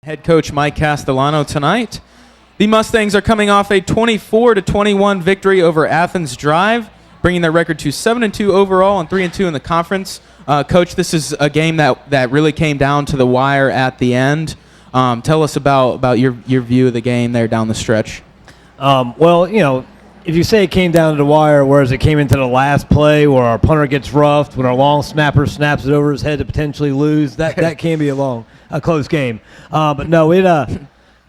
Head coach Mike Castellano tonight. The Mustangs are coming off a 24-21 victory over Athens Drive, bringing their record to 7-2 overall and 3-2 in the conference. Coach, this is a game that really came down to the wire at the end. Tell us about your view of the game there down the stretch. Well, you know, if you say it came down to the wire, whereas it came into the last play where our punter gets roughed, when our long snapper snaps it over his head to potentially lose, that can be a close game. But no, it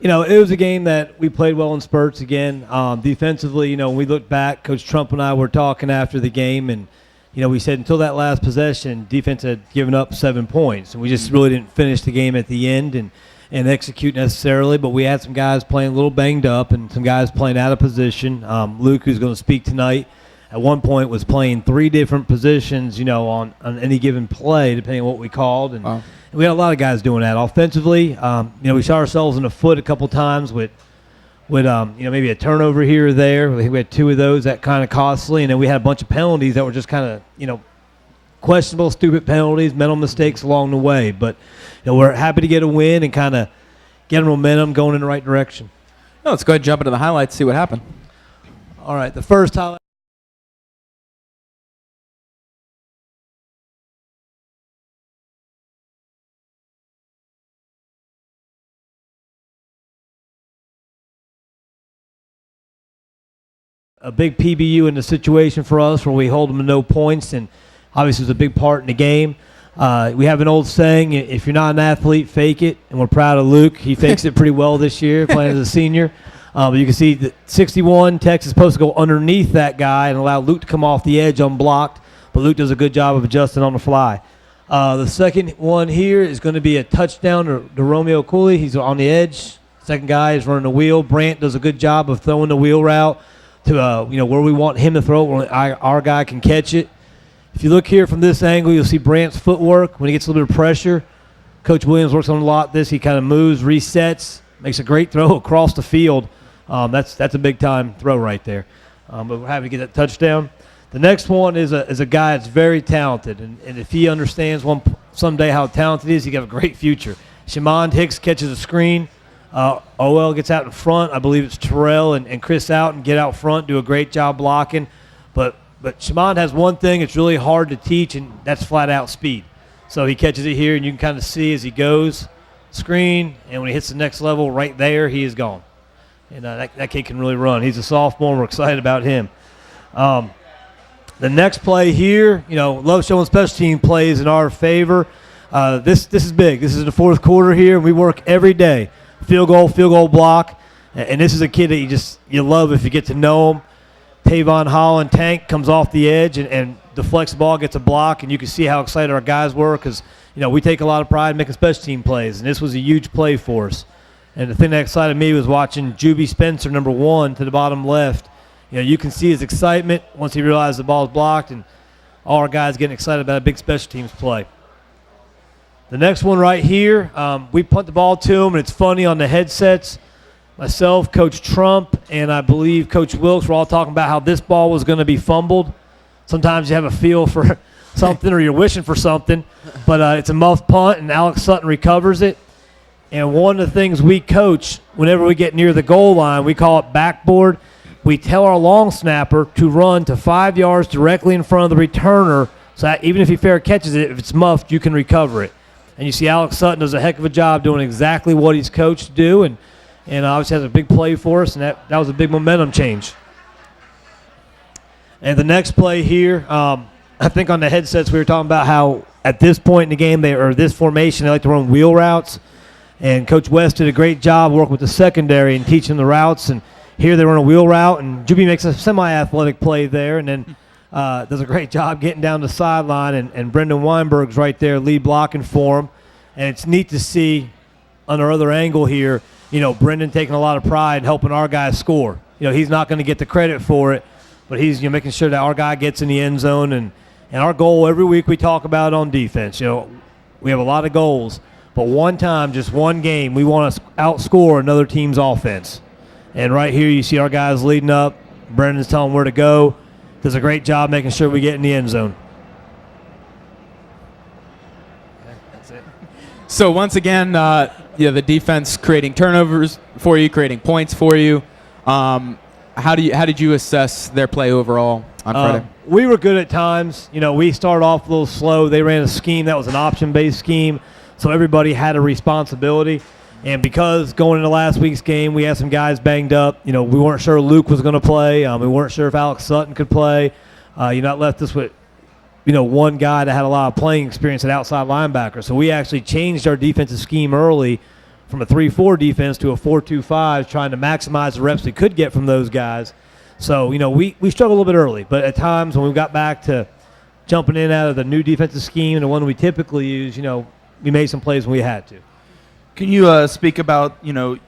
was a game that we played well in spurts again. Defensively, when we look back, Coach Trump and I were talking after the game, and we said until that last possession, defense had given up 7 points, and we just really didn't finish the game at the end and execute necessarily. But we had some guys playing a little banged up and some guys playing out of position. Luke, who's going to speak tonight, at one point was playing 3 different positions, on any given play, depending on what we called. And we had a lot of guys doing that. Offensively, we shot ourselves in the foot a couple times with maybe a turnover here or there. We had 2 of those that kind of costly. And then we had a bunch of penalties that were just kind of, questionable, stupid penalties, mental mistakes along the way. But we're happy to get a win and kind of get momentum going in the right direction. No, let's go ahead and jump into the highlights, see what happened. All right, the first highlight. A big PBU in the situation for us where we hold them to no points, and obviously it's a big part in the game. We have an old saying, if you're not an athlete, fake it, and we're proud of Luke. He fakes it pretty well this year, playing as a senior. But you can see that 61, Tex is supposed to go underneath that guy and allow Luke to come off the edge unblocked, but Luke does a good job of adjusting on the fly. The second one here is going to be a touchdown to Romeo Cooley. He's on the edge. Second guy is running the wheel. Brant does a good job of throwing the wheel route to where we want him to throw it, where our guy can catch it. If you look here from this angle, you'll see Brant's footwork when he gets a little bit of pressure. Coach Williams works on a lot of this. He kind of moves, resets, makes a great throw across the field. That's a big-time throw right there. But we're happy to get that touchdown. The next one is a guy that's very talented, and if he understands someday how talented he is, he got a great future. Shamond Hicks catches a screen. OL gets out in front. I believe it's Terrell and Chris out and get out front, do a great job blocking. But Shamond has one thing it's really hard to teach, and that's flat-out speed. So he catches it here, and you can kind of see as he goes, screen, and when he hits the next level right there, he is gone. And that kid can really run. He's a sophomore, and we're excited about him. The next play here, love showing special team plays in our favor. This is big. This is the fourth quarter here, and we work every day. Field goal block, and this is a kid that you love if you get to know him. Tavon Holland Tank comes off the edge and deflects the ball, gets a block, and you can see how excited our guys were because we take a lot of pride in making special team plays, and this was a huge play for us. And the thing that excited me was watching Juby Spencer, number 1, to the bottom left. You can see his excitement once he realized the ball is blocked, and all our guys getting excited about a big special teams play. The next one right here, we punt the ball to him, and it's funny on the headsets. Myself, Coach Trump, and I believe Coach Wilkes were all talking about how this ball was going to be fumbled. Sometimes you have a feel for something or you're wishing for something, but it's a muff punt, and Alex Sutton recovers it. And one of the things we coach whenever we get near the goal line, we call it backboard. We tell our long snapper to run to 5 yards directly in front of the returner so that even if he fair catches it, if it's muffed, you can recover it. And you see Alex Sutton does a heck of a job doing exactly what he's coached to do, and obviously has a big play for us, and that was a big momentum change. And the next play here, I think on the headsets we were talking about how at this point in the game, this formation, they like to run wheel routes, and Coach West did a great job working with the secondary and teaching the routes, and here they run a wheel route, and Juby makes a semi-athletic play there, and then does a great job getting down the sideline, and Brendan Weinberg's right there lead blocking for him. And it's neat to see on our other angle here, Brendan taking a lot of pride in helping our guys score. He's not going to get the credit for it, but he's making sure that our guy gets in the end zone. And our goal every week we talk about on defense, we have a lot of goals, but one time, just one game, we want to outscore another team's offense. And right here you see our guys leading up. Brendan's telling them where to go. Does a great job making sure we get in the end zone. Okay, that's it. So once again, the defense creating turnovers for you, creating points for you. How did you assess their play overall on Friday? We were good at times. We started off a little slow. They ran a scheme that was an option-based scheme, so everybody had a responsibility. And because going into last week's game, we had some guys banged up. We weren't sure Luke was going to play. We weren't sure if Alex Sutton could play. That left us with, one guy that had a lot of playing experience at outside linebacker. So we actually changed our defensive scheme early from a 3-4 defense to a 4-2-5, trying to maximize the reps we could get from those guys. So, we struggled a little bit early. But at times when we got back to jumping in out of the new defensive scheme and the one we typically use, we made some plays when we had to. Can you speak about, you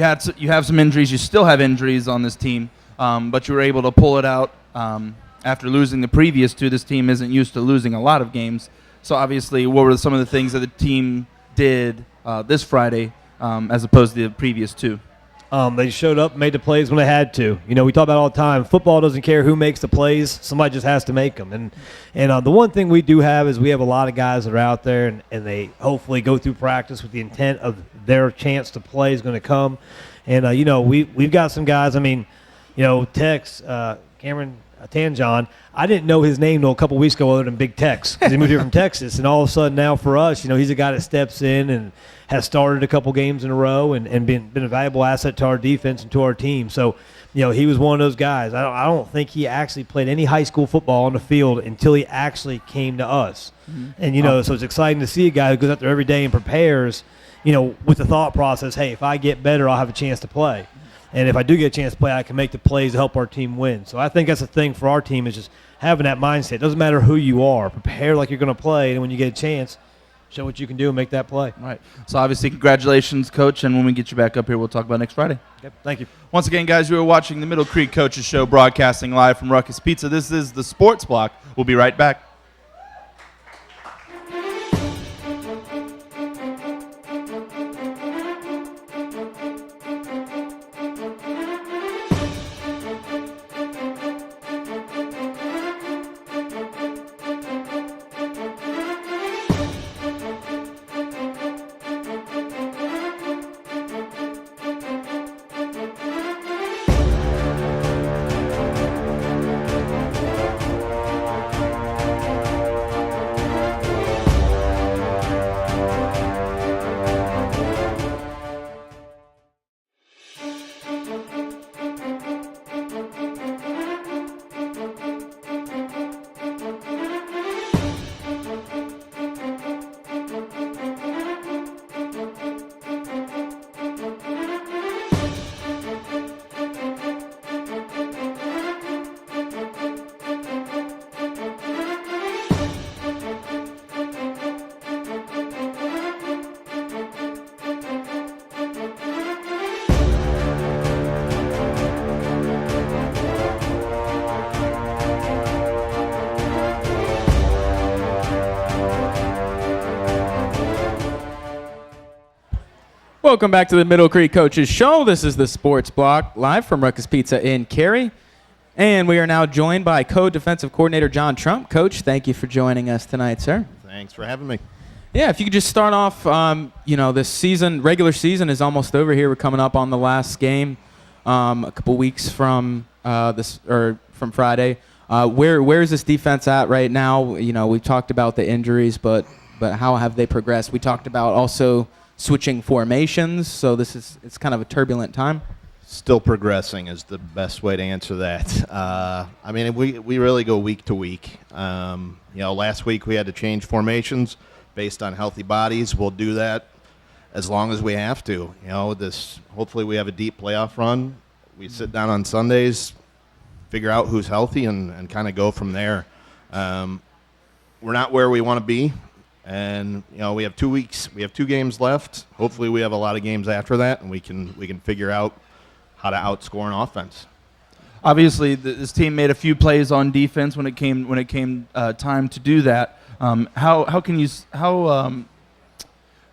have some injuries, you still have injuries on this team, but you were able to pull it out after losing the previous two. This team isn't used to losing a lot of games. So obviously, what were some of the things that the team did this Friday as opposed to the previous two? They showed up and made the plays when they had to. We talk about it all the time. Football doesn't care who makes the plays. Somebody just has to make them. And the one thing we do have is we have a lot of guys that are out there, and they hopefully go through practice with the intent of their chance to play is going to come. And, we've got some guys. Tex, Cameron Tanjon, I didn't know his name until a couple weeks ago other than Big Tex because he moved here from Texas. And all of a sudden now for us, he's a guy that steps in and has started a couple games in a row and been a valuable asset to our defense and to our team. So, he was one of those guys. I don't think he actually played any high school football on the field until he actually came to us. Mm-hmm. And, so it's exciting to see a guy who goes out there every day and prepares, with the thought process, hey, if I get better, I'll have a chance to play. And if I do get a chance to play, I can make the plays to help our team win. So I think that's the thing for our team is just having that mindset. It doesn't matter who you are. Prepare like you're going to play, and when you get a chance, show what you can do and make that play. All right. So obviously, congratulations, Coach. And when we get you back up here, we'll talk about next Friday. Yep. Thank you. Once again, guys, you are watching the Middle Creek Coaches Show, broadcasting live from Ruckus Pizza. This is the Sports Block. We'll be right back. Welcome back to the Middle Creek Coaches Show. This is the Sports Block, live from Ruckus Pizza in Cary. And we are now joined by co-defensive coordinator John Trump. Coach, thank you for joining us tonight, sir. Thanks for having me. Yeah, if you could just start off, this season, regular season is almost over here. We're coming up on the last game, a couple weeks from from Friday. Where is this defense at right now? We've talked about the injuries, but how have they progressed? We talked about also switching formations, so it's kind of a turbulent time. Still progressing is the best way to answer that. We really go week to week. Last week we had to change formations based on healthy bodies. We'll do that as long as we have to. Hopefully we have a deep playoff run. We sit down on Sundays, figure out who's healthy, and kind of go from there. We're not where we want to be. And we have 2 weeks. We have 2 games left. Hopefully, we have a lot of games after that, and we can figure out how to outscore an offense. Obviously, this team made a few plays on defense when it came time to do that.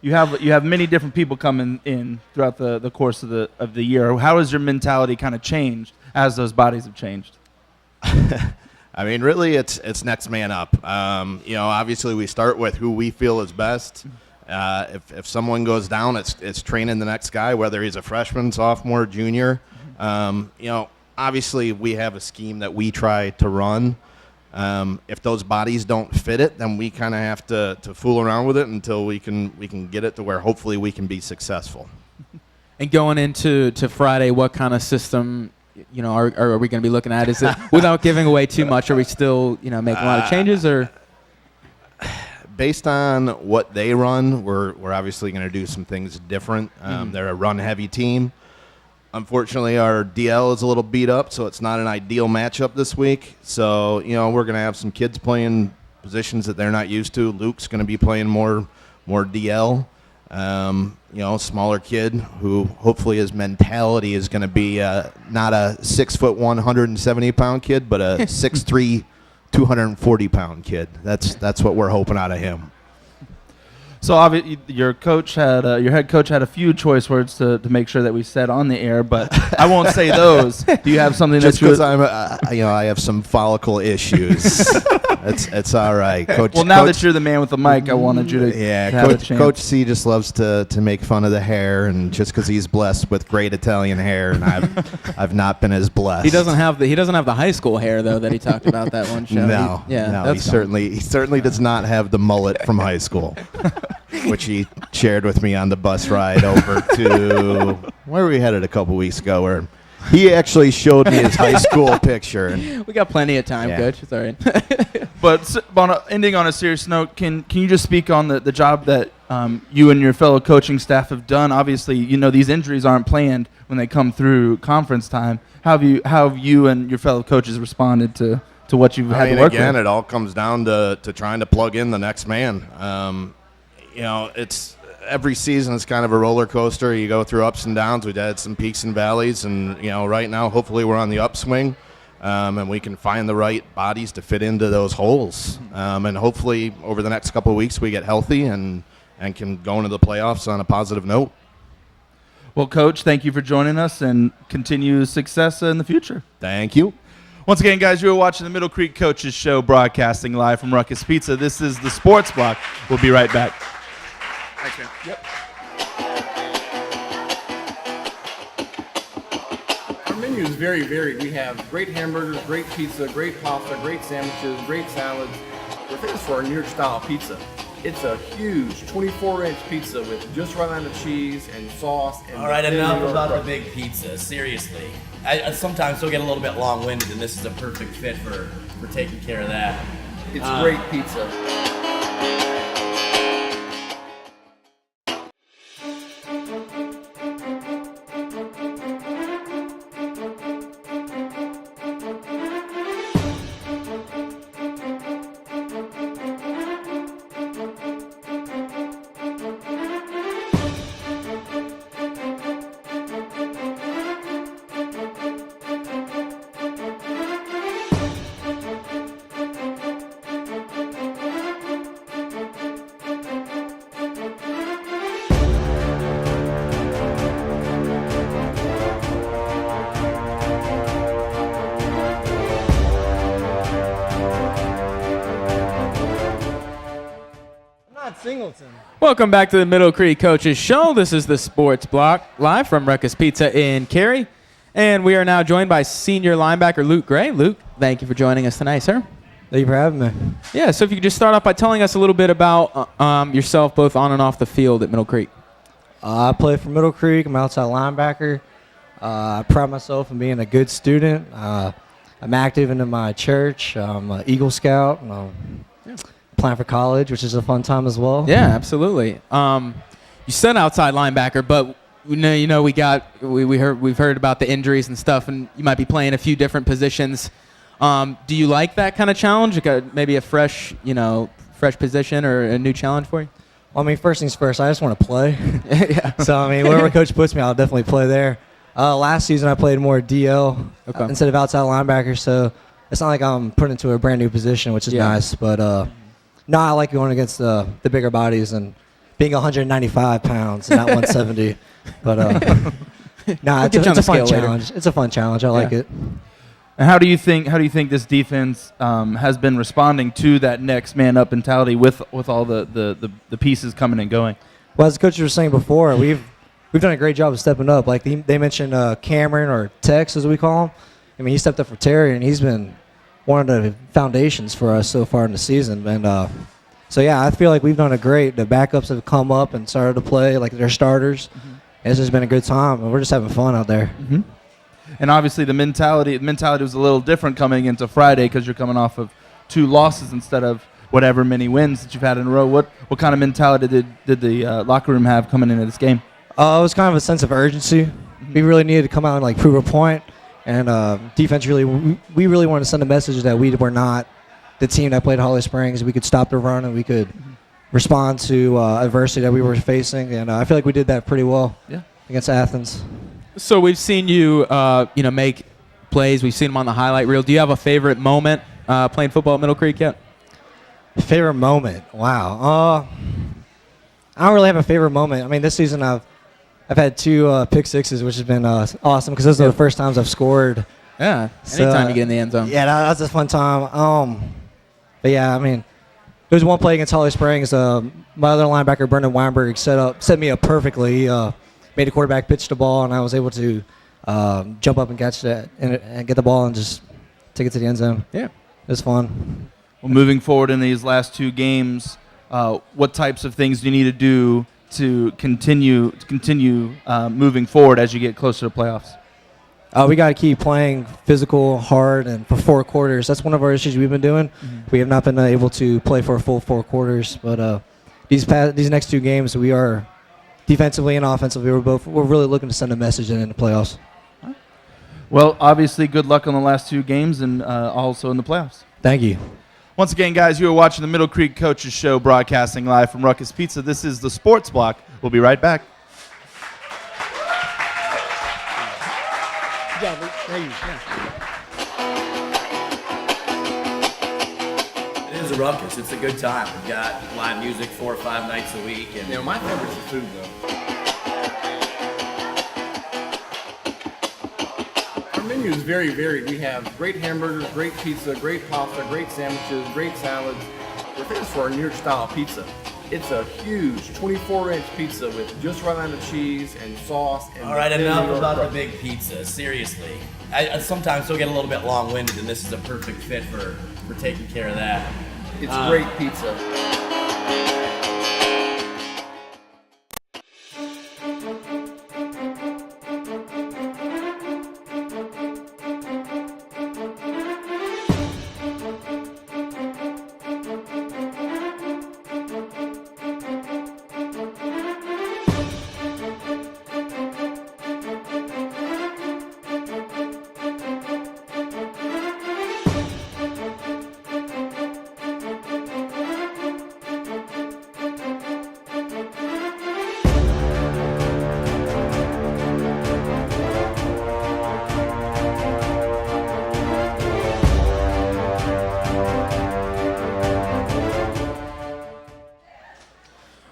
You have many different people coming in throughout the course of the year. How has your mentality kind of changed as those bodies have changed? Really, it's next man up. Obviously we start with who we feel is best, If someone goes down, it's training the next guy, whether he's a freshman, sophomore, junior. Obviously we have a scheme that we try to run. If those bodies don't fit it, then we kind of have to fool around with it until we can get it to where hopefully we can be successful. And going into Friday, what kind of system, are we going to be looking at? Is it, without giving away too much, are we still, making a lot of changes, or? Based on what they run, we're obviously going to do some things different. They're a run-heavy team. Unfortunately, our DL is a little beat up, so it's not an ideal matchup this week. So, we're going to have some kids playing positions that they're not used to. Luke's going to be playing more DL. Smaller kid who hopefully his mentality is going to be not a 6'1", 170-pound kid, but a 6'3", 240-pound kid. That's what we're hoping out of him. So obviously, your head coach had a few choice words to make sure that we said on the air, but I won't say those. Do you have something just that you? Just because I have some follicle issues. It's all right, Coach. Well, now that you're the man with the mic, I wanted you to. Yeah, have a chance. Coach C just loves to make fun of the hair, and just because he's blessed with great Italian hair, and I've not been as blessed. He doesn't have the high school hair though that he talked about that one show. No, he certainly does not have the mullet from high school. Which he shared with me on the bus ride over to where we headed a couple weeks ago, where he actually showed me his high school picture. We got plenty of time, Coach. It's all right. But ending on a serious note, can you just speak on the job that you and your fellow coaching staff have done? Obviously, these injuries aren't planned when they come through conference time. How have you and your fellow coaches responded to what you've had to work with? Again, it all comes down to trying to plug in the next man. It's every season is kind of a roller coaster. You go through ups and downs. We've had some peaks and valleys, and right now, hopefully, we're on the upswing, and we can find the right bodies to fit into those holes. And hopefully, over the next couple of weeks, we get healthy and can go into the playoffs on a positive note. Well, Coach, thank you for joining us, and continue success in the future. Thank you. Once again, guys, you are watching the Middle Creek Coaches Show, broadcasting live from Ruckus Pizza. This is the Sports Block. We'll be right back. Thanks, man. Yep. Our menu is very varied. We have great hamburgers, great pizza, great pasta, great sandwiches, great salads. We're famous for our New York style pizza. It's a huge 24-inch pizza with just right amount of cheese and sauce. And all right, enough about the big pizza. Seriously, I sometimes still get a little bit long-winded, and this is a perfect fit for taking care of that. It's great pizza. Welcome back to the Middle Creek Coaches Show. This is the Sports Block, live from Ruckus Pizza in Cary. And we are now joined by senior linebacker Luke Gray. Luke, thank you for joining us tonight, sir. Thank you for having me. Yeah, so if you could just start off by telling us a little bit about yourself, both on and off the field at Middle Creek. I play for Middle Creek. I'm an outside linebacker. I pride myself on being a good student. I'm active in my church. I'm an Eagle Scout. Applying for college, which is a fun time as well. Yeah, absolutely. You said outside linebacker, but we've heard about the injuries and stuff, and you might be playing a few different positions. Do you like that kind of challenge? Maybe a fresh position or a new challenge for you? Well, first things first, I just want to play. Yeah. So, wherever coach puts me, I'll definitely play there. Last season, I played more DL instead of outside linebacker, so it's not like I'm put into a brand new position, which is nice. But no, I like going against the bigger bodies and being 195 pounds, not 170. But no, it's a fun challenge. It's a fun challenge. I like it. And how do you think this defense has been responding to that next man up mentality with all the pieces coming and going? Well, as the coaches were saying before, we've done a great job of stepping up. Like they mentioned Cameron, or Tex as we call him. I mean, he stepped up for Terry, and he's been one of the foundations for us so far in the season. And so yeah, I feel like we've done a great. The backups have come up and started to play like they're starters. Mm-hmm. It's just been a good time, and we're just having fun out there. Mm-hmm. And obviously the mentality was a little different coming into Friday because you're coming off of 2 losses instead of whatever many wins that you've had in a row. What kind of mentality did the locker room have coming into this game? It was kind of a sense of urgency. Mm-hmm. We really needed to come out and like prove a point, and defense we really wanted to send a message that we were not the team that played Holly Springs. We could stop the run and we could respond to adversity that we were facing, and I feel like we did that pretty well against Athens. So we've seen you, make plays. We've seen them on the highlight reel. Do you have a favorite moment playing football at Middle Creek yet? Favorite moment? Wow. I don't really have a favorite moment. I mean, this season I've had 2 pick sixes, which has been awesome because those are the first times I've scored. Yeah. Anytime you get in the end zone. Yeah, that was a fun time. But yeah, I mean, there was one play against Holly Springs. My other linebacker, Brendan Weinberg, set me up perfectly. He made a quarterback pitch the ball, and I was able to jump up and catch that and get the ball and just take it to the end zone. Yeah, it was fun. Well, moving forward in these last 2 games, what types of things do you need to do to continue moving forward as you get closer to playoffs? We got to keep playing physical, hard, and for 4 quarters. That's one of our issues we've been doing. Mm-hmm. We have not been able to play for a full 4 quarters, but these next 2 games, we are defensively and offensively. We're really looking to send a message in the playoffs. Well, obviously, good luck on the last 2 games and also in the playoffs. Thank you. Once again, guys, you are watching the Middle Creek Coaches Show, broadcasting live from Ruckus Pizza. This is the Sports Block. We'll be right back. It is a ruckus. It's a good time. We've got live music 4 or 5 nights a week. And My favorite's the food, though. Our menu is very varied. We have great hamburgers, great pizza, great pasta, great sandwiches, great salads. We're famous for our New York style pizza. It's a huge 24-inch pizza with just right amount of cheese and sauce. And all right, enough about the big pizza. Seriously. I sometimes still get a little bit long-winded, and this is a perfect fit for taking care of that. It's great pizza.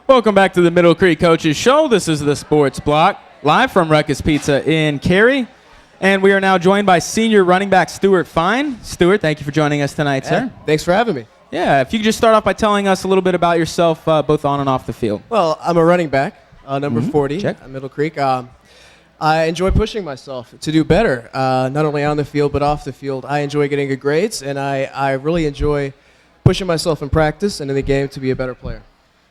Welcome back to the Middle Creek Coaches Show. This is the Sports Block, live from Ruckus Pizza in Cary. And we are now joined by senior running back Stuart Fine. Stuart, thank you for joining us tonight, sir. Thanks for having me. Yeah, if you could just start off by telling us a little bit about yourself, both on and off the field. Well, I'm a running back, number 40 Check. at Middle Creek. I enjoy pushing myself to do better, not only on the field but off the field. I enjoy getting good grades, and I really enjoy pushing myself in practice and in the game to be a better player.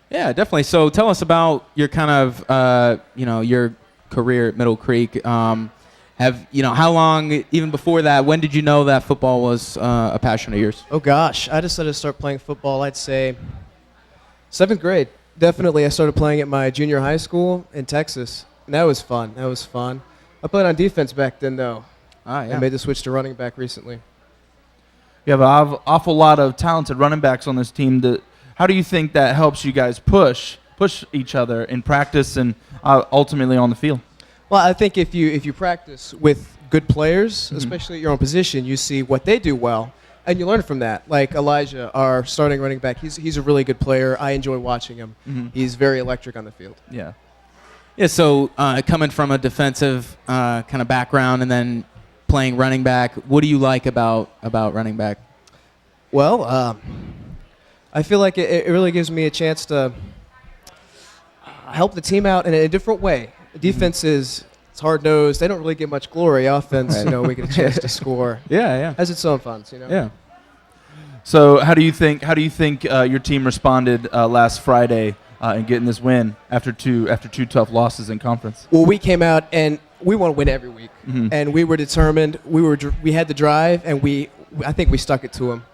Yeah, definitely. So tell us about your kind of, your career at Middle Creek. How long, even before that, when did you know that football was a passion of yours? Oh, gosh. I decided to start playing football, I'd say, 7th grade. Definitely, I started playing at my junior high school in Texas, and that was fun. I played on defense back then, though. Yeah. I made the switch to running back recently. You have an awful lot of talented running backs on this team. How do you think that helps you guys push each other in practice and ultimately on the field? Well, I think if you practice with good players, especially at your own position, you see what they do well, and you learn from that. Like Elijah, our starting running back, he's a really good player. I enjoy watching him. Mm-hmm. He's very electric on the field. Yeah. Yeah. So coming from a defensive kind of background, and then playing running back. What do you like about running back? Well, I feel like it really gives me a chance to help the team out in a different way. Defense is it's hard nosed. They don't really get much glory. Offense, we get a chance to score. Yeah. Has its own fun, Yeah. So how do you think your team responded last Friday in getting this win after two tough losses in conference? Well, we came out and we want to win every week, and we were determined. We had the drive, and I think we stuck it to them.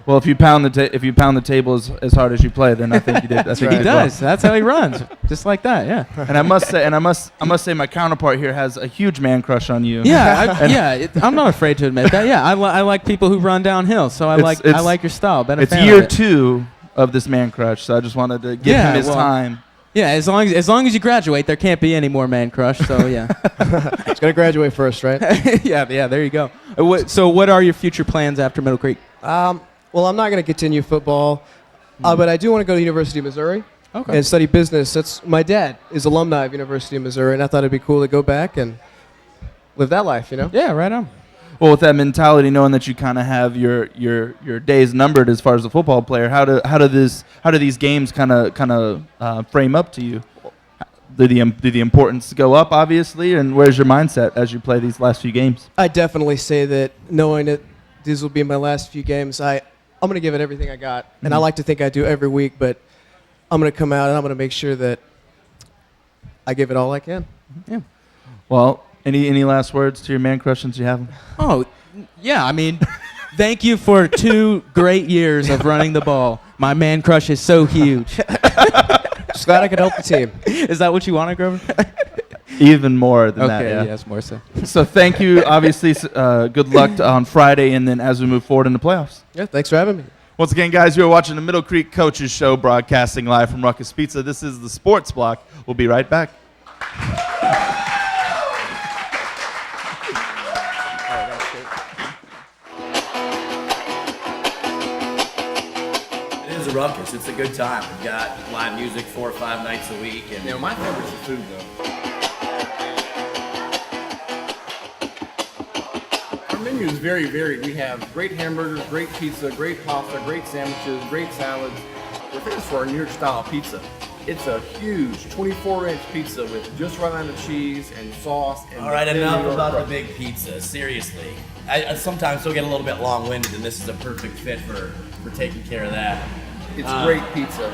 Well, if you pound the table as hard as you play, then I think you did. I think He you did does. well. That's how he runs, just like that. Yeah. And I must say, my counterpart here has a huge man crush on you. Yeah. I'm not afraid to admit that. Yeah, I like people who run downhill, so I like your style. Been a It's fan year of it. 2 of this man crush, so I just wanted to give him his time. Yeah, as long as you graduate, there can't be any more man crush. So yeah. It's gonna graduate first, right? yeah. There you go. So what are your future plans after Middle Creek? Well, I'm not going to continue football, but I do want to go to University of Missouri and study business. My dad is alumni of University of Missouri, and I thought it'd be cool to go back and live that life, Yeah, right on. Well, with that mentality, knowing that you kind of have your days numbered as far as a football player, how do these games kind of frame up to you? Do the importance go up, obviously, and where's your mindset as you play these last few games? I definitely say that knowing that these will be my last few games, I'm going to give it everything I got. And I like to think I do every week, but I'm going to come out and I'm going to make sure that I give it all I can. Yeah. Well, any last words to your man crush since you have them? Oh, yeah. I mean, thank you for 2 great years of running the ball. My man crush is so huge. Just glad I could help the team. Is that what you wanted, Grover? Even more than that. Okay, Yeah. yes, more so. So thank you. Obviously, good luck on Friday, and then as we move forward in the playoffs. Yeah, thanks for having me. Once again, guys, you are watching the Middle Creek Coaches Show, broadcasting live from Ruckus Pizza. This is the Sports Block. We'll be right back. It is a ruckus. It's a good time. We've got live music 4 or 5 nights a week, and My favorite's the food, though. Our menu is very varied. We have great hamburgers, great pizza, great pasta, great sandwiches, great salads. We're famous for our New York style pizza. It's a huge 24-inch pizza with just right amount of cheese and sauce. And all right, thin New enough York about the crust. big pizza. Seriously, I sometimes still get a little bit long-winded, and this is a perfect fit for taking care of that. It's great pizza.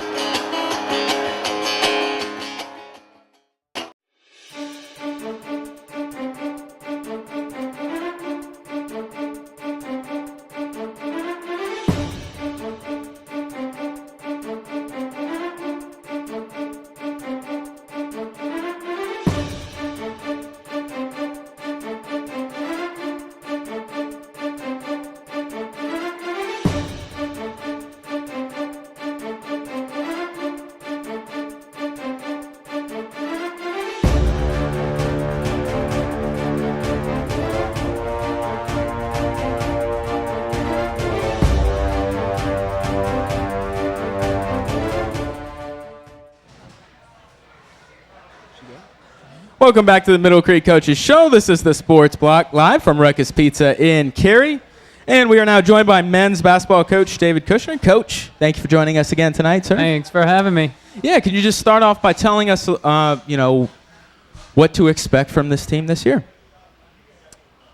Welcome back to the Middle Creek Coaches Show. This is the Sports Block, live from Ruckus Pizza in Cary. And we are now joined by men's basketball coach David Kushner. Coach, thank you for joining us again tonight, sir. Thanks for having me. Yeah, could you just start off by telling us, what to expect from this team this year?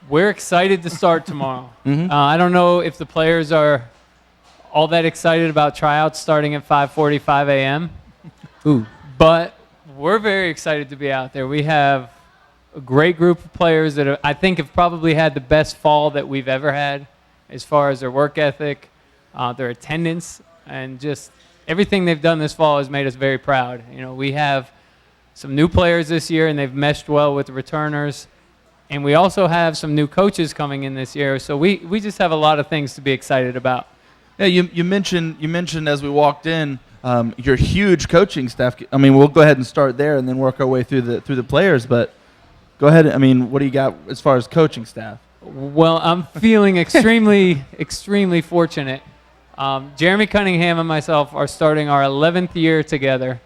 We're excited to start tomorrow. I don't know if the players are all that excited about tryouts starting at 5:45 a.m. Ooh. But we're very excited to be out there. We have a great group of players that I think have probably had the best fall that we've ever had as far as their work ethic, their attendance, and just everything they've done this fall has made us very proud. We have some new players this year, and they've meshed well with the returners. And we also have some new coaches coming in this year, so we just have a lot of things to be excited about. Yeah, you mentioned as we walked in your huge coaching staff. I mean, we'll go ahead and start there and then work our way through the players. But go ahead. I mean, what do you got as far as coaching staff? Well, I'm feeling extremely fortunate. Jeremy Cunningham and myself are starting our 11th year together,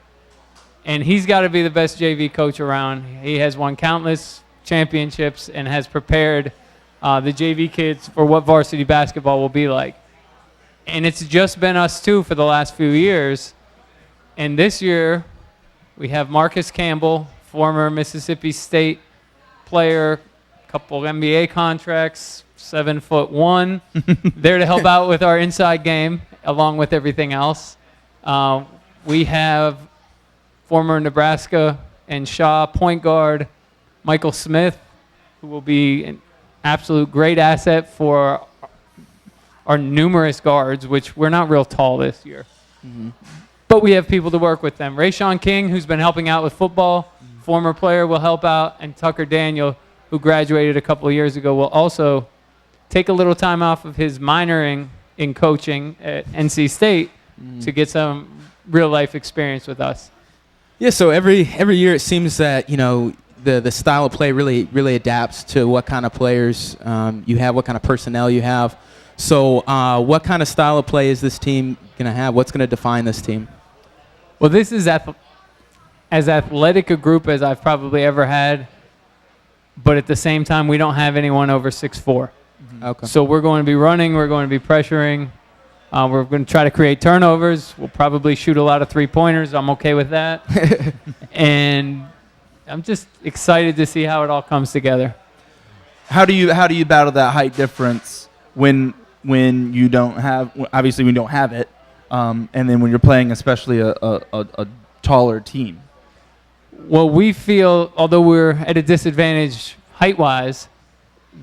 and he's got to be the best JV coach around. He has won countless championships and has prepared the JV kids for what varsity basketball will be like. And it's just been us two for the last few years. And this year, we have Marcus Campbell, former Mississippi State player, couple NBA contracts, 7'1", there to help out with our inside game, along with everything else. We have former Nebraska and Shaw point guard Michael Smith, who will be an absolute great asset for our numerous guards, which we're not real tall this year. But we have people to work with them. Rayshawn King, who's been helping out with football, former player, will help out, and Tucker Daniel, who graduated a couple of years ago, will also take a little time off of his minoring in coaching at NC State to get some real-life experience with us. Yeah, so every year it seems that, the style of play really adapts to what kind of players you have, what kind of personnel you have. So what kind of style of play is this team going to have? What's going to define this team? Well, this is as athletic a group as I've probably ever had, but at the same time, we don't have anyone over 6'4". Okay. So we're going to be running, we're going to be pressuring, we're going to try to create turnovers. We'll probably shoot a lot of three-pointers. I'm okay with that. And I'm just excited to see how it all comes together. How do you battle that height difference when you don't have, obviously we don't have it, and then when you're playing especially a taller team? Well, we feel, although we're at a disadvantage height-wise,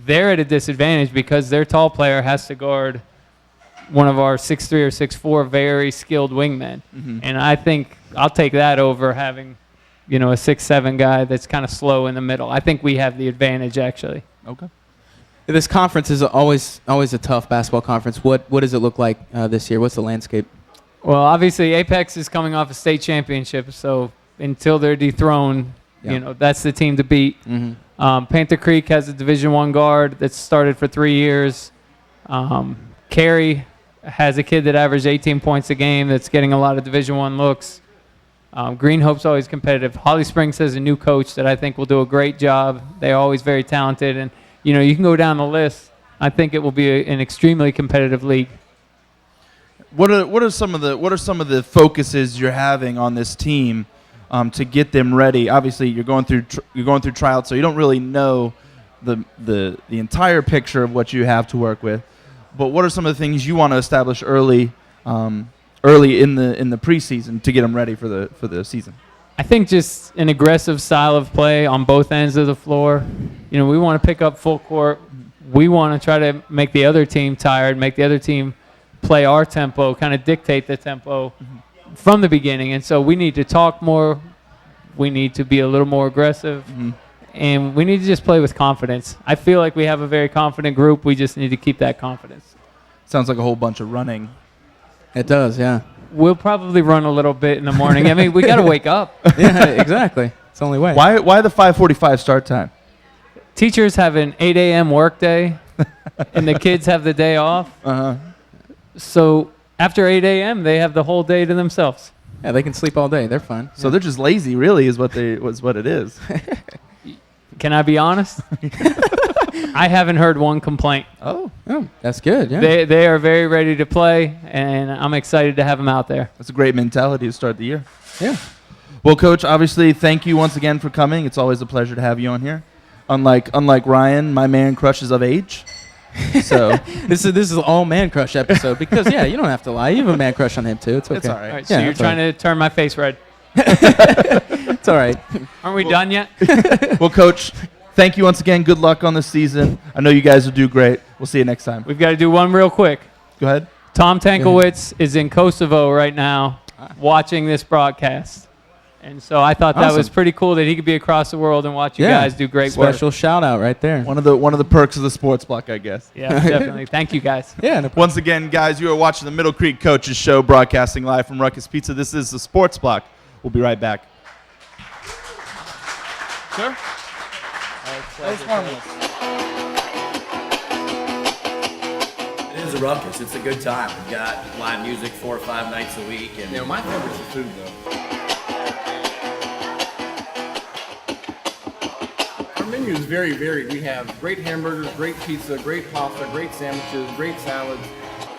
they're at a disadvantage because their tall player has to guard one of our 6'3" or 6'4" very skilled wingmen. And I think I'll take that over having, a 6'7" guy that's kind of slow in the middle. I think we have the advantage, actually. Okay. This conference is always a tough basketball conference. What does it look like this year? What's the landscape? Well, obviously, Apex is coming off a state championship, so until they're dethroned, that's the team to beat. Panther Creek has a Division I guard that's started for 3 years. Cary has a kid that averaged 18 points a game that's getting a lot of Division I looks. Green Hope's always competitive. Holly Springs has a new coach that I think will do a great job. They're always very talented, and you can go down the list. I think it will be an extremely competitive league. What are some of the focuses you're having on this team to get them ready? Obviously, you're going through tryouts, so you don't really know the entire picture of what you have to work with. But what are some of the things you want to establish early in the preseason to get them ready for the season? I think just an aggressive style of play on both ends of the floor. We want to pick up full court. We want to try to make the other team tired, make the other team play our tempo, kind of dictate the tempo from the beginning. And so we need to talk more. We need to be a little more aggressive. And we need to just play with confidence. I feel like we have a very confident group. We just need to keep that confidence. Sounds like a whole bunch of running. It does, yeah. We'll probably run a little bit in the morning. I mean, we got to wake up. Yeah, exactly. It's the only way. Why the 5:45 start time? Teachers have an 8 a.m. work day, and the kids have the day off. So after 8 a.m., they have the whole day to themselves. Yeah, they can sleep all day. They're fine. So they're just lazy, really, is what it is. Can I be honest? I haven't heard one complaint. Oh, that's good. Yeah. They are very ready to play, and I'm excited to have them out there. That's a great mentality to start the year. Yeah. Well, Coach, obviously, thank you once again for coming. It's always a pleasure to have you on here. Unlike Ryan, my man crush is of age. So this is all man crush episode because you don't have to lie. You have a man crush on him too. It's okay. It's all right. All right, so you're trying to turn my face red. It's all right. Aren't we done yet? Well, Coach, thank you once again. Good luck on this season. I know you guys will do great. We'll see you next time. We've got to do one real quick. Go ahead. Tom Tankelewicz is in Kosovo right now watching this broadcast. And so I thought that was pretty cool that he could be across the world and watch you guys do great work. Special shout out right there. One of the perks of the sports block, I guess. Yeah, definitely. Thank you, guys. Yeah. No Once again, guys, you are watching the Middle Creek Coaches Show, broadcasting live from Ruckus Pizza. This is the Sports Block. We'll be right back. Sure. That was harmless. It is a ruckus. It's a good time. We've got live music 4 or 5 nights a week. And My favorite's the food, though. Our menu is very varied. We have great hamburgers, great pizza, great pasta, great sandwiches, great salads.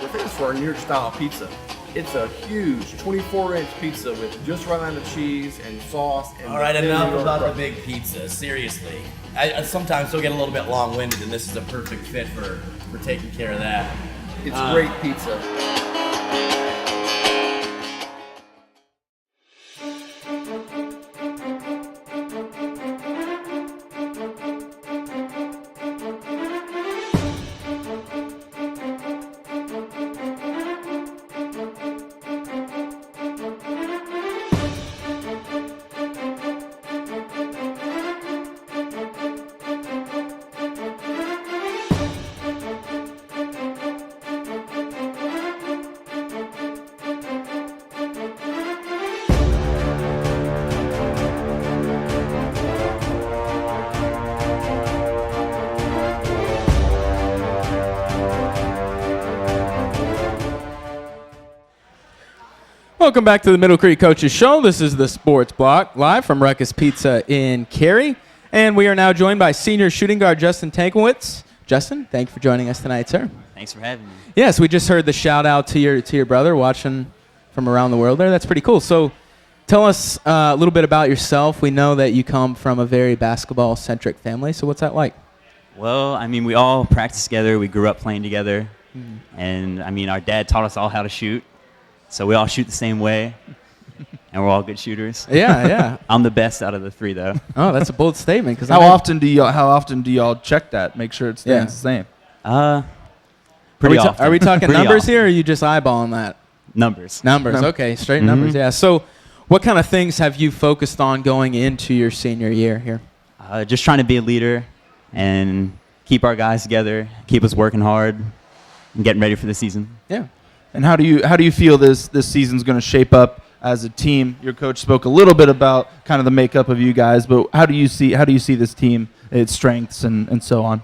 We're famous for our New York style pizza. It's a huge 24-inch pizza with just right amount of cheese and sauce. And All right, enough about the big pizza. Seriously, I sometimes still get a little bit long-winded, and this is a perfect fit for taking care of that. It's great pizza. Welcome back to the Middle Creek Coaches Show. This is the Sports Block, live from Ruckus Pizza in Cary. And we are now joined by senior shooting guard Justin Tankelewicz. Justin, thank you for joining us tonight, sir. Thanks for having me. Yes, we just heard the shout out to your brother watching from around the world there. That's pretty cool. So tell us a little bit about yourself. We know that you come from a very basketball-centric family. So what's that like? Well, I mean, we all practice together. We grew up playing together. And, I mean, our dad taught us all how to shoot. So we all shoot the same way, and we're all good shooters. Yeah, yeah. I'm the best out of the three, though. Oh, that's a bold statement. Because How often do y'all check that? Make sure it stays the same. Pretty often. Are we talking Pretty numbers often. here, or are you just eyeballing that? Numbers. Numbers, okay, straight numbers, yeah. So what kind of things have you focused on going into your senior year here? Just trying to be a leader and keep our guys together, keep us working hard, and getting ready for the season. Yeah. And how do you feel this season's going to shape up as a team? Your coach spoke a little bit about kind of the makeup of you guys, but how do you see this team, its strengths and so on?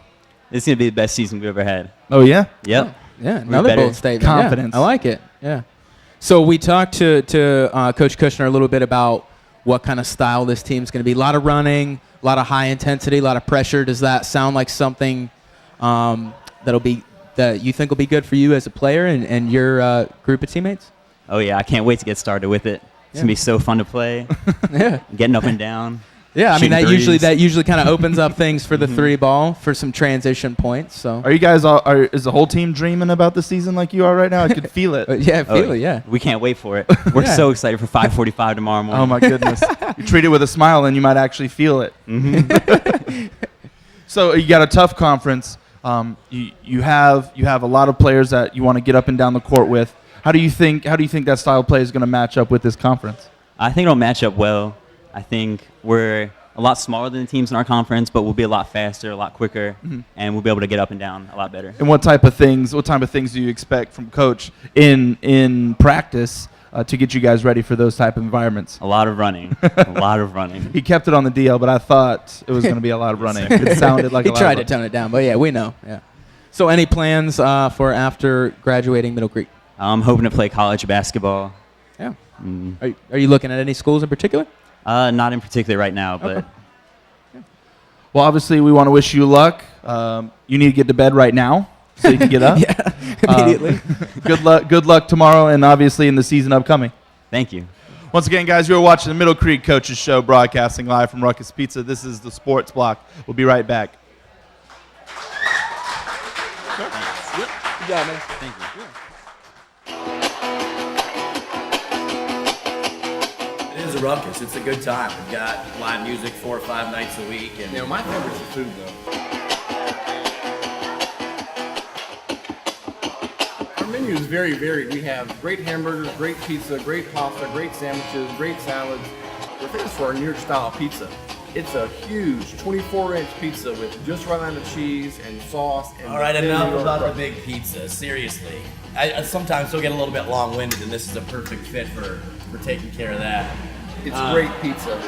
This is going to be the best season we've ever had. Oh yeah? Yep. Oh, yeah, another bold statement. Confidence. Yeah, I like it. Yeah. So we talked to Coach Kushner a little bit about what kind of style this team's going to be. A lot of running, a lot of high intensity, a lot of pressure. Does that sound like something that you think will be good for you as a player and your group of teammates? Oh, yeah. I can't wait to get started with it. It's going to be so fun to play. Yeah. Getting up and down. Yeah, I mean, that threes. usually kind of opens up things for the three ball for some transition points. So Are you guys is the whole team dreaming about the season like you are right now? I could feel it. yeah, I feel it, yeah. We can't wait for it. We're so excited for 5:45 tomorrow morning. Oh my goodness. You treat it with a smile and you might actually feel it. So you got a tough conference. You have a lot of players that you want to get up and down the court with. How do you think that style of play is going to match up with this conference? I think it'll match up well. I think we're a lot smaller than the teams in our conference, but we'll be a lot faster, a lot quicker, and we'll be able to get up and down a lot better. And what type of things do you expect from coach in practice to get you guys ready for those type of environments? A lot of running. A lot of running. He kept it on the DL, but I thought it was going to be a lot of running. It sounded like he a lot tried of to tone it down, but yeah, we know. Yeah. So any plans for after graduating Middle Creek? I'm hoping to play college basketball. Yeah. Are you looking at any schools in particular? Not in particular right now, but Okay. Well, obviously, we want to wish you luck. You need to get to bed right now so you can get up. Yeah, immediately. Good luck tomorrow, and obviously in the season upcoming. thank you. Once again, guys, you're watching the Middle Creek Coaches Show, broadcasting live from Ruckus Pizza. This is the Sports Block. We'll be right back. Good job, man. Thank you. It is a ruckus. It's a good time. We've got live music 4 or 5 nights a week, and You know, my favorite's the food, though. Our menu is very varied. We have great hamburgers, great pizza, great pasta, great sandwiches, great salads. We're famous for our New York style pizza. It's a huge 24-inch pizza with just right amount of cheese and sauce. And all right, thin New enough York about the crust. big pizza. Seriously, I sometimes still get a little bit long-winded, and this is a perfect fit for taking care of that. It's great pizza.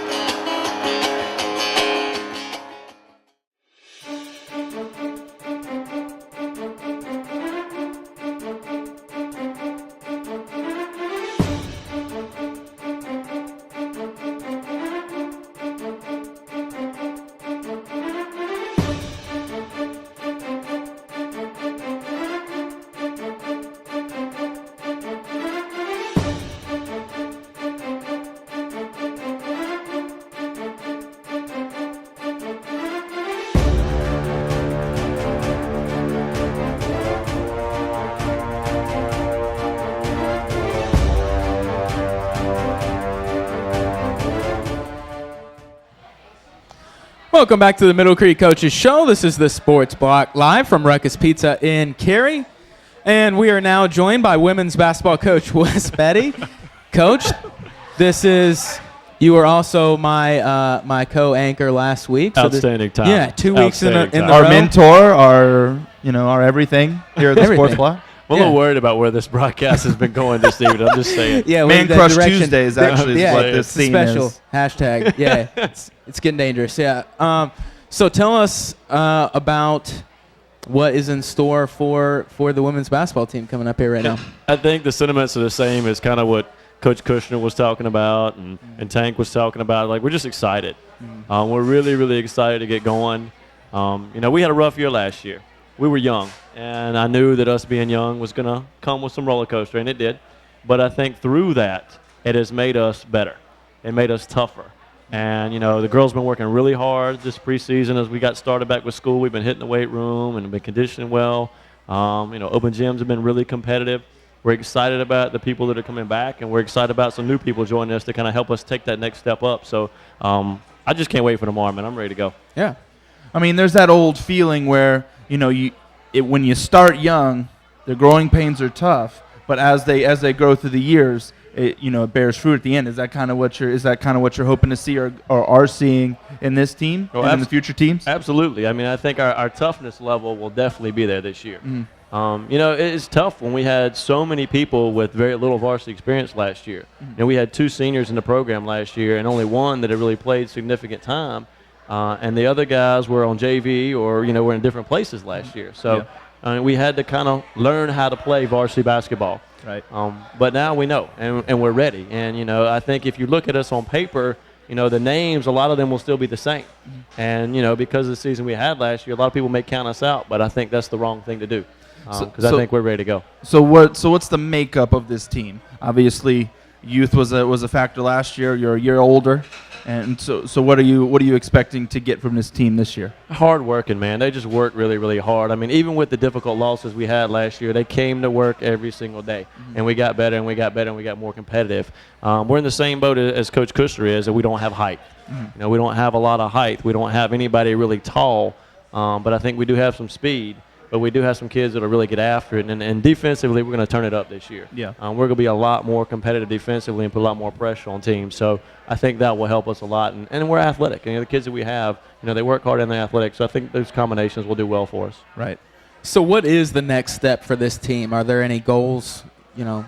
Welcome back to the Middle Creek Coaches Show. This is the Sports Block live from Ruckus Pizza in Cary. And we are now joined by women's basketball coach Wes Betty. Coach, you were also my co-anchor last week. Outstanding time. Yeah, 2 weeks in the Our row. mentor, our everything here at the Sports Block. I'm a little worried about where this broadcast has been going this evening. I'm just saying. Yeah, Man Crush Tuesdays actually is what this scene special is. hashtag. Yeah, it's getting dangerous. Yeah. So tell us about what is in store for the women's basketball team coming up here right now. I think the sentiments are the same as kind of what Coach Kushner was talking about and Tank was talking about. Like, we're just excited. We're really, really excited to get going. We had a rough year last year. We were young, and I knew that us being young was going to come with some roller coaster, and it did. But I think through that, it has made us better. It made us tougher. And, the girls have been working really hard this preseason as we got started back with school. We've been hitting the weight room and been conditioning well. Open gyms have been really competitive. We're excited about the people that are coming back, and we're excited about some new people joining us to kind of help us take that next step up. So I just can't wait for tomorrow, man. I'm ready to go. Yeah. I mean, there's that old feeling where, when you start young, the growing pains are tough, but as they grow through the years, it bears fruit at the end. Is that kind of what you're hoping to see or are seeing in this team and in the future teams? Absolutely. I mean, I think our toughness level will definitely be there this year. It's tough when we had so many people with very little varsity experience last year. We had 2 seniors in the program last year and only one that had really played significant time. And the other guys were on JV or, were in different places last year. So we had to kind of learn how to play varsity basketball. Right. But now we know, and we're ready. And, I think if you look at us on paper, the names, a lot of them will still be the same. And, because of the season we had last year, a lot of people may count us out, but I think that's the wrong thing to do because I think we're ready to go. So what's the makeup of this team? Obviously, youth was a factor last year. You're a year older. And so what are you expecting to get from this team this year? Hard working, man. They just worked really, really hard. I mean, even with the difficult losses we had last year, they came to work every single day. And we got better and we got better and we got more competitive. We're in the same boat as Coach Kushner is, that we don't have height. We don't have a lot of height. We don't have anybody really tall. But I think we do have some speed. But we do have some kids that will really get after it. And defensively, we're going to turn it up this year. Yeah. We're going to be a lot more competitive defensively and put a lot more pressure on teams. So I think that will help us a lot. And we're athletic. The kids that we have, they work hard in the athletics. So I think those combinations will do well for us. Right. So what is the next step for this team? Are there any goals,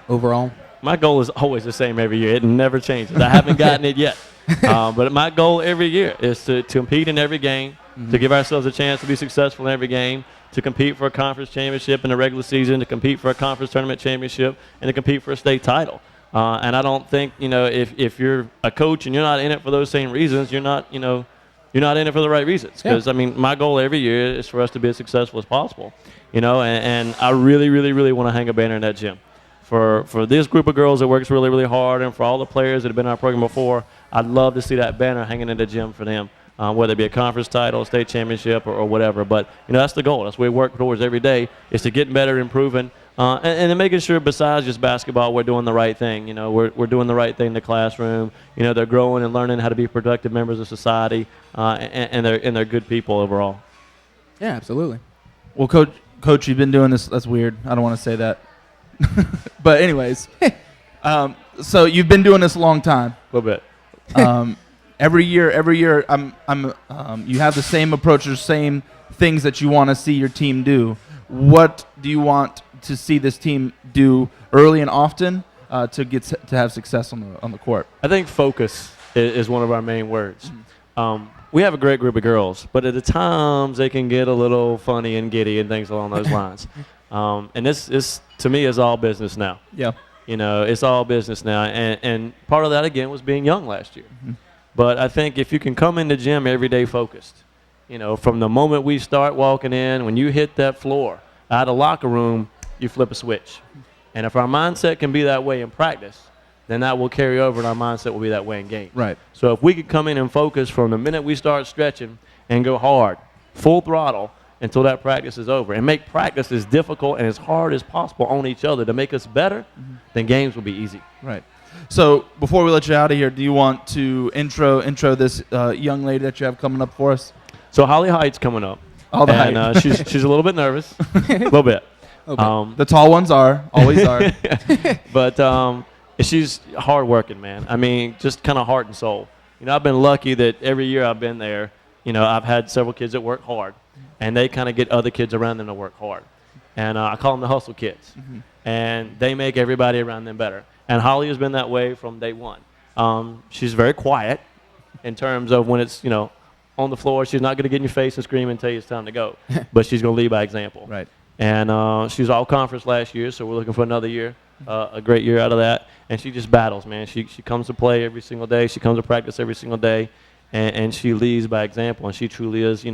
overall? My goal is always the same every year. It never changes. I haven't gotten it yet. But my goal every year is to compete in every game, to give ourselves a chance to be successful in every game, to compete for a conference championship in the regular season, to compete for a conference tournament championship, and to compete for a state title. And I don't think, if you're a coach and you're not in it for those same reasons, you're not in it for the right reasons. Because, my goal every year is for us to be as successful as possible. And I really, really, really want to hang a banner in that gym. For this group of girls that works really, really hard, and for all the players that have been in our program before, I'd love to see that banner hanging in the gym for them. Whether it be a conference title, state championship, or whatever. But, that's the goal. That's what we work towards every day, is to get better, improving, and then making sure besides just basketball, we're doing the right thing. We're doing the right thing in the classroom. They're growing and learning how to be productive members of society, and they're good people overall. Yeah, absolutely. Well, Coach, you've been doing this. That's weird. I don't want to say that. But anyways, so you've been doing this a long time. A little bit. Every year, you have the same approaches, same things that you want to see your team do. What do you want to see this team do early and often to have success on the court? I think focus is one of our main words. We have a great group of girls, but at the times they can get a little funny and giddy and things along those lines. And this to me is all business now. Yeah. It's all business now, and part of that again was being young last year. But I think if you can come in the gym every day focused, from the moment we start walking in, when you hit that floor, out of the locker room, you flip a switch. And if our mindset can be that way in practice, then that will carry over and our mindset will be that way in games. Right. So if we could come in and focus from the minute we start stretching and go hard, full throttle, until that practice is over, and make practice as difficult and as hard as possible on each other to make us better, then games will be easy. Right. So before we let you out of here, do you want to intro this young lady that you have coming up for us? So Holly Hite's coming up. All the and hype. she's a little bit nervous, a little bit. The tall ones always are. But she's hardworking, man. I mean, just kind of heart and soul. I've been lucky that every year I've been there, I've had several kids that work hard, and they kind of get other kids around them to work hard. And I call them the hustle kids. Mm-hmm. And they make everybody around them better. And Holly has been that way from day one. She's very quiet in terms of when it's, on the floor. She's not going to get in your face and scream and tell you it's time to go. But she's going to lead by example. Right. And she was all conference last year, so we're looking for another year, a great year out of that. And she just battles, man. She comes to play every single day. She comes to practice every single day. And she leads by example. And she truly is,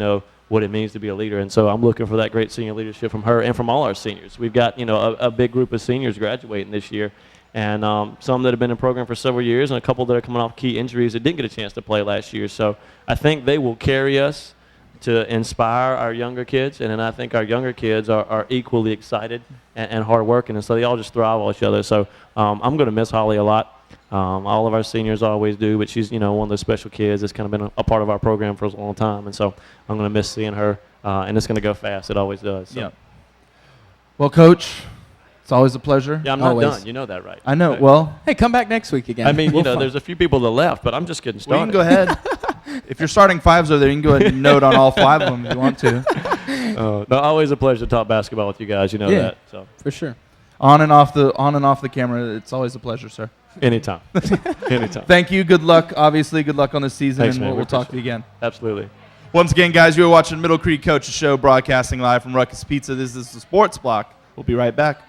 what it means to be a leader. And so I'm looking for that great senior leadership from her and from all our seniors. We've got, a big group of seniors graduating this year. And some that have been in the program for several years and a couple that are coming off key injuries that didn't get a chance to play last year. So I think they will carry us to inspire our younger kids. And then I think our younger kids are equally excited and hardworking. And so they all just thrive on each other. So I'm going to miss Holly a lot. All of our seniors always do, but she's, one of those special kids that's kind of been a part of our program for a long time. And so I'm going to miss seeing her, and it's going to go fast. It always does. So. Yeah. Well, Coach, it's always a pleasure. Yeah, I'm not Always. done. You know that, right? I know. Okay. Well, Hey, come back next week again. I mean, We'll fun. there's a few people that left, but I'm just getting well, you started. can go ahead. If you're starting fives over there, you can go ahead and note on all 5 of them if you want to. No, always a pleasure to talk basketball with you guys. You know that. So For sure. On and off the camera, it's always a pleasure, sir. anytime, anytime. Thank you. Good luck. Obviously, good luck on the season, Thanks, and man. we'll We talk to you appreciate again. Absolutely. Once again, guys, you are watching Middle Creek Coaches Show, broadcasting live from Ruckus Pizza. This is the Sports Block. We'll be right back.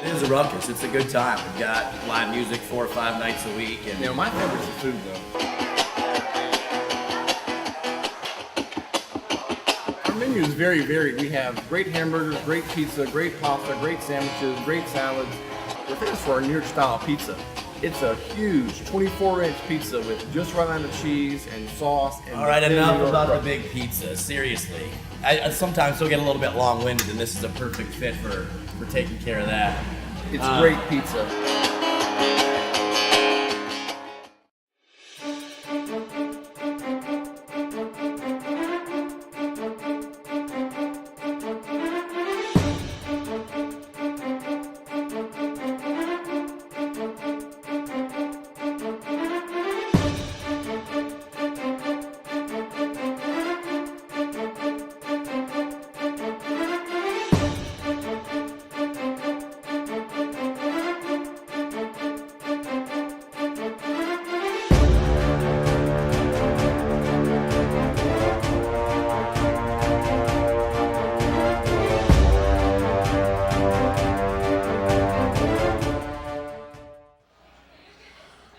It is a ruckus. It's a good time. We've got live music 4 or 5 nights a week. And My favorite's the food, though. Our menu is very varied. We have great hamburgers, great pizza, great pasta, great sandwiches, great salads. We're famous for our New York style pizza. It's a huge 24-inch pizza with just right amount of cheese and sauce. And all right, thin New enough York about the crust. big pizza. Seriously, I sometimes still get a little bit long-winded, and this is a perfect fit for taking care of that. It's great pizza.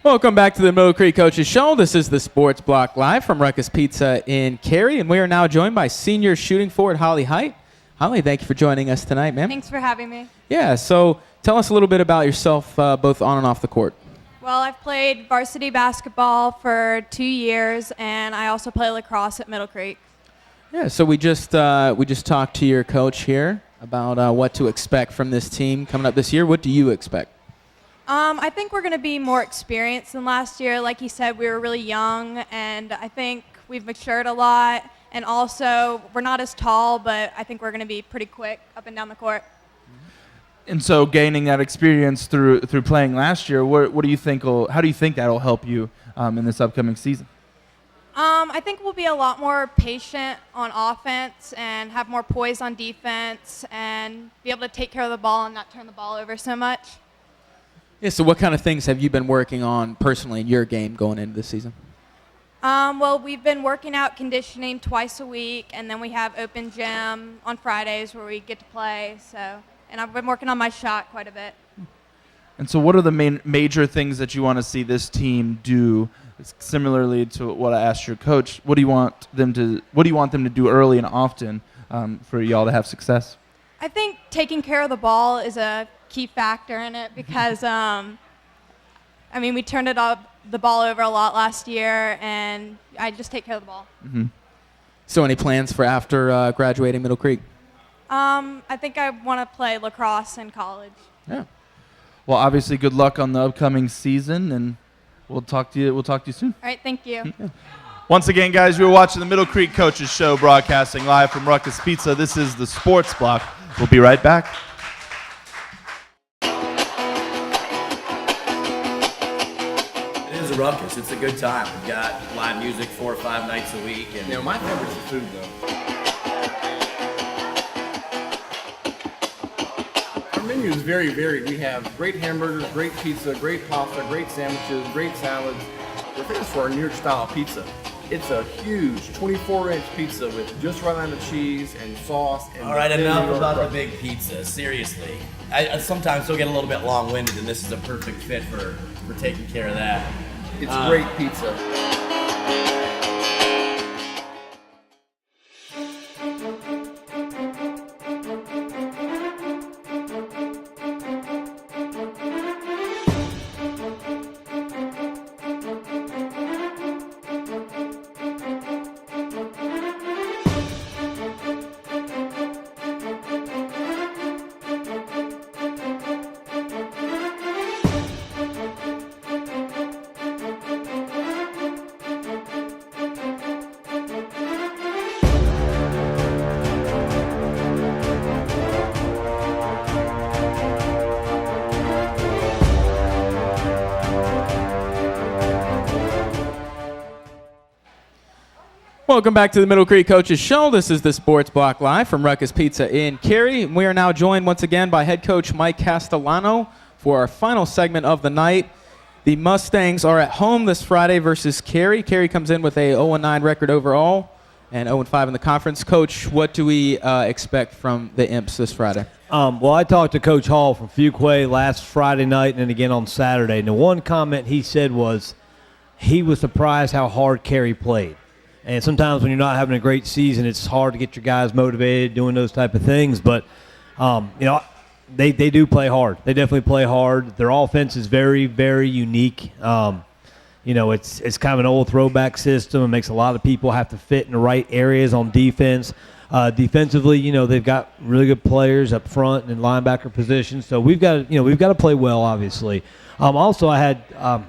Welcome back to the Middle Creek Coaches Show. This is the Sports Block Live from Ruckus Pizza in Cary, and we are now joined by senior shooting forward Holly Hite. Holly, thank you for joining us tonight, ma'am. Thanks for having me. Yeah, so tell us a little bit about yourself, both on and off the court. Well, I've played varsity basketball for 2 years, and I also play lacrosse at Middle Creek. Yeah, so we just talked to your coach here about what to expect from this team coming up this year. What do you expect? I think we're going to be more experienced than last year. Like you said, we were really young, and I think we've matured a lot. And also, we're not as tall, but I think we're going to be pretty quick up and down the court. And so, gaining that experience through playing last year, what do you think? How do you think that'll help you in this upcoming season? I think we'll be a lot more patient on offense and have more poise on defense and be able to take care of the ball and not turn the ball over so much. Yeah, so what kind of things have you been working on personally in your game going into this season? Well, we've been working out conditioning twice a week, and then we have open gym on Fridays where we get to play. And I've been working on my shot quite a bit. And so, what are the major things that you want to see this team do? Similarly to what I asked your coach, what do you want them to do early and often for y'all to have success? I think taking care of the ball is a key factor in it because, we turned the ball over a lot last year, and I just take care of the ball. Mm-hmm. So any plans for after graduating Middle Creek? I think I want to play lacrosse in college. Yeah. Well, obviously, good luck on the upcoming season, and We'll talk to you soon. All right, thank you. Once again, guys, you're watching the Middle Creek Coaches Show, broadcasting live from Ruckus Pizza. This is the Sports Block. We'll be right back. It is a ruckus. It's a good time. We've got live music 4 or 5 nights a week. And My favorite's the food, though. Our menu is very varied. We have great hamburgers, great pizza, great pasta, great sandwiches, great salads. We're famous for our New York style pizza. It's a huge 24-inch pizza with just right amount of cheese and sauce. And all right, enough about the big pizza. Seriously, I sometimes still get a little bit long-winded, and this is a perfect fit for taking care of that. It's great pizza. Welcome back to the Middle Creek Coaches Show. This is the Sports Block Live from Ruckus Pizza in Cary. We are now joined once again by head coach Mike Castellano for our final segment of the night. The Mustangs are at home this Friday versus Cary. Cary comes in with a 0-9 record overall and 0-5 in the conference. Coach, what do we expect from the Imps this Friday? Well, I talked to Coach Hall from Fuquay last Friday night and then again on Saturday. And the one comment he said was he was surprised how hard Cary played. And sometimes when you're not having a great season, it's hard to get your guys motivated doing those type of things. But, they do play hard. They definitely play hard. Their offense is very, very unique. It's kind of an old throwback system. It makes a lot of people have to fit in the right areas on defense. Defensively, they've got really good players up front and in linebacker positions. So we've got to play well, obviously. Also, I had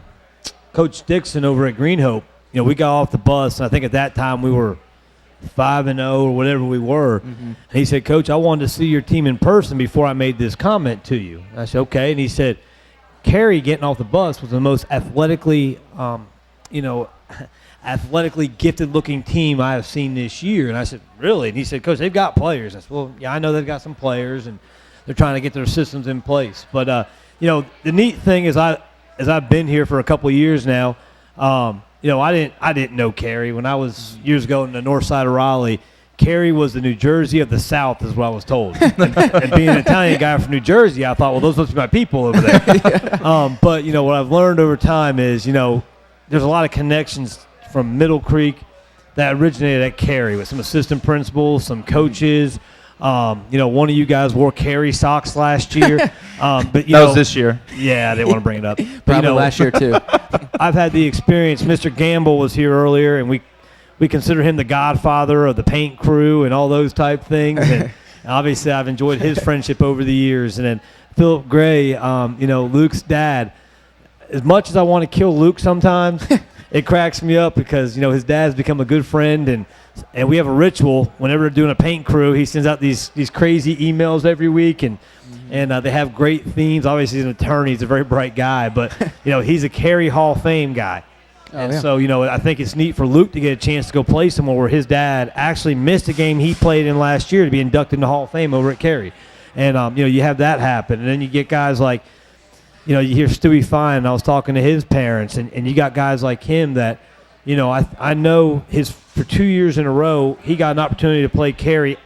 Coach Dixon over at Green Hope. We got off the bus, and I think at that time we were 5-0 or whatever we were. Mm-hmm. And he said, Coach, I wanted to see your team in person before I made this comment to you. And I said, okay. And he said, Cary getting off the bus was the most athletically gifted-looking team I have seen this year. And I said, really? And he said, Coach, they've got players. I said, well, yeah, I know they've got some players, and they're trying to get their systems in place. But, the neat thing is as I've been here for a couple of years now, I didn't know Cary. When I was years ago in the north side of Raleigh, Cary was the New Jersey of the South, is what I was told. and being an Italian guy from New Jersey, I thought, well, those must be my people over there. But, what I've learned over time is, there's a lot of connections from Middle Creek that originated at Cary with some assistant principals, some coaches. One of you guys wore Cary socks last year. But that was this year. Yeah, I didn't want to bring it up. Probably last year, too. I've had the experience. Mr. Gamble was here earlier, and we consider him the godfather of the paint crew and all those type things. And obviously, I've enjoyed his friendship over the years. And then Philip Gray, Luke's dad. As much as I want to kill Luke sometimes, it cracks me up because, his dad's become a good friend, and we have a ritual. Whenever we're doing a paint crew, he sends out these crazy emails every week, and they have great themes. Obviously, he's an attorney. He's a very bright guy, but, he's a Cary Hall of Fame guy. So, I think it's neat for Luke to get a chance to go play somewhere where his dad actually missed a game he played in last year to be inducted into Hall of Fame over at Cary. And, you have that happen. And then you get guys like, you hear Stewie Fine, and I was talking to his parents, and you got guys like him that, I know for 2 years in a row, he got an opportunity to play Cary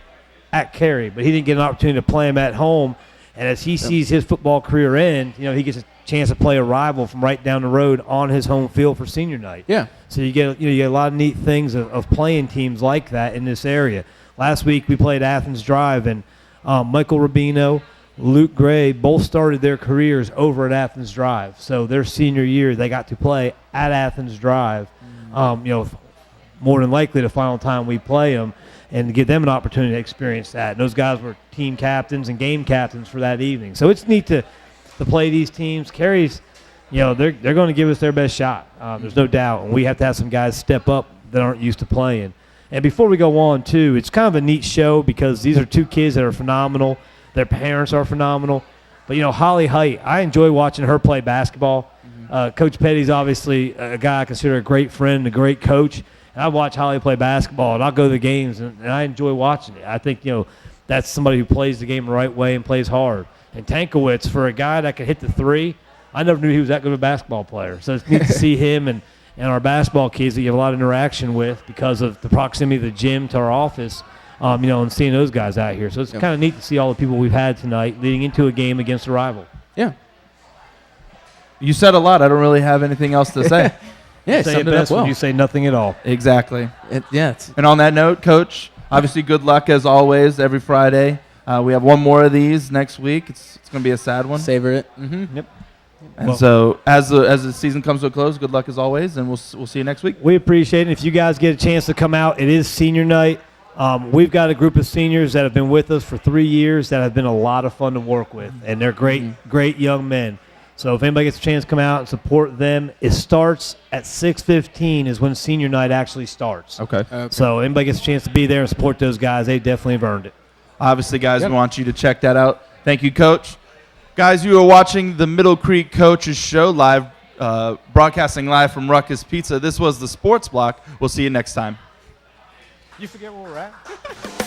at Cary, but he didn't get an opportunity to play him at home. And as he sees his football career end, he gets a chance to play a rival from right down the road on his home field for senior night. Yeah. So you get a lot of neat things of playing teams like that in this area. Last week we played Athens Drive, and Michael Rubino, Luke Gray both started their careers over at Athens Drive. So their senior year, they got to play at Athens Drive. More than likely the final time we play them, and to give them an opportunity to experience that. And those guys were team captains and game captains for that evening. So it's neat to play these teams. Cary's they're going to give us their best shot. There's no doubt. And we have to have some guys step up that aren't used to playing. And before we go on, too, it's kind of a neat show because these are two kids that are phenomenal. Their parents are phenomenal. But, Holly Hite, I enjoy watching her play basketball. Coach Petty's obviously a guy I consider a great friend and a great coach. And I watch Holly play basketball, and I'll go to the games, and I enjoy watching it. I think, that's somebody who plays the game the right way and plays hard. And Tankelewicz, for a guy that could hit the three, I never knew he was that good of a basketball player. So it's neat to see him and our basketball kids that you have a lot of interaction with because of the proximity of the gym to our office, and seeing those guys out here. So it's kind of neat to see all the people we've had tonight leading into a game against a rival. Yeah. You said a lot. I don't really have anything else to say. Yeah, say it best when you say nothing at all. Exactly. It's And on that note, Coach, obviously good luck as always every Friday. We have one more of these next week. It's going to be a sad one. Savor it. Mm-hmm. Yep. And so as the season comes to a close, good luck as always, and we'll see you next week. We appreciate it. If you guys get a chance to come out, it is senior night. We've got a group of seniors that have been with us for 3 years that have been a lot of fun to work with, and they're great young men. So if anybody gets a chance to come out and support them, it starts at 6:15 is when senior night actually starts. Okay. So anybody gets a chance to be there and support those guys, they definitely have earned it. Obviously, guys, we want you to check that out. Thank you, Coach. Guys, you are watching the Middle Creek Coaches Show live, broadcasting live from Ruckus Pizza. This was the Sports Block. We'll see you next time. You forget where we're at?